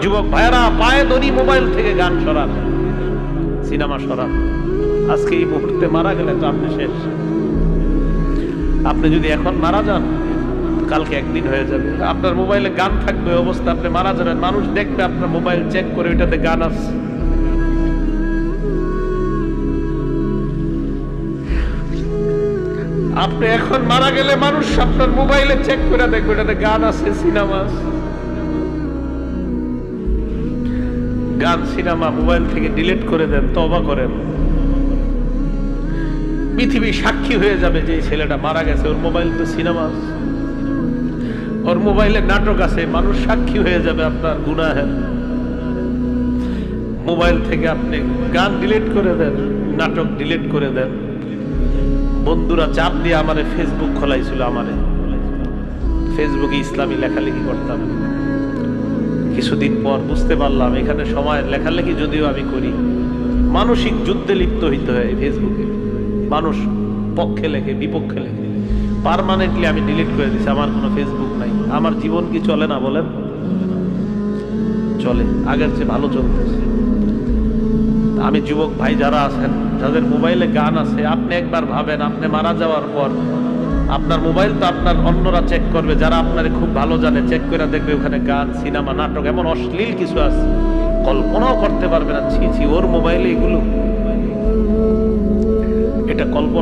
যুবক ভাইরা পায়ে ধরি মোবাইল থেকে গান সরান, সিনেমা সরান। আজকে এই মুহূর্তে মারা গেলে তো আপনি শেষ। আপনি যদি এখন মারা যান, কালকে একদিন হয়ে যাবে। আপনার মোবাইলে গান থাকবে, অবস্থা আপনি মারা যাবেন, মানুষ দেখবে আপনার মোবাইল চেক করে ওইটাতে গান আছে। আপনি এখন মারা গেলে মানুষ আপনার মোবাইলে চেক করে দেখবে ওইটাতে গান আছে, সিনেমা আছে। গান সিনেমা মোবাইল থেকে ডিলিট করে দেন, তওবা করেন। পৃথিবী সাক্ষী হয়ে যাবে যে এই ছেলেটা মারা গেছে, ওর মোবাইল তো সিনেমা আছে, ওর মোবাইলে নাটক আছে। মানুষ সাক্ষী হয়ে যাবে আপনার গুনাহের। মোবাইল থেকে আপনি গান ডিলিট করে দেন, নাটক ডিলিট করে দেন। বন্ধুরা চাপ দিয়ে আমারে ফেসবুক খোলাইছিল, আমারে ফেসবুকে ইসলামী লেখালেখি করতাম। কিছুদিন পর বুঝতে পারলাম এখানে সময় লেখালেখি যদিও আমি করি, মানসিক যুদ্ধে লিপ্ত হইতে হয় ফেসবুকে। মানুষ পক্ষে লেখে, বিপক্ষে লেখে। পার্মানেন্টলি আমি ডিলিট করে দিছি, আমার কোনো ফেসবুক নাই। আমার জীবন কি চলে না বলেন? চলে, আগের চেয়ে ভালো চলতেছে। আমি যুবক ভাই যারা আছেন, যাদের মোবাইলে গান আছে, আপনি একবার ভাবেন, আপনি মারা যাওয়ার পর আপনার মোবাইল তো আপনার অন্যরা চেক করবে, যারা আপনারে খুব ভালো জানে, চেক করে দেখবে ওখানে গান, সিনেমা, নাটক, এমন অশ্লীল কিছু আছে কল্পনাও করতে পারবে না। ছি ছি, ওর মোবাইলে এগুলো, এটা কল্পনা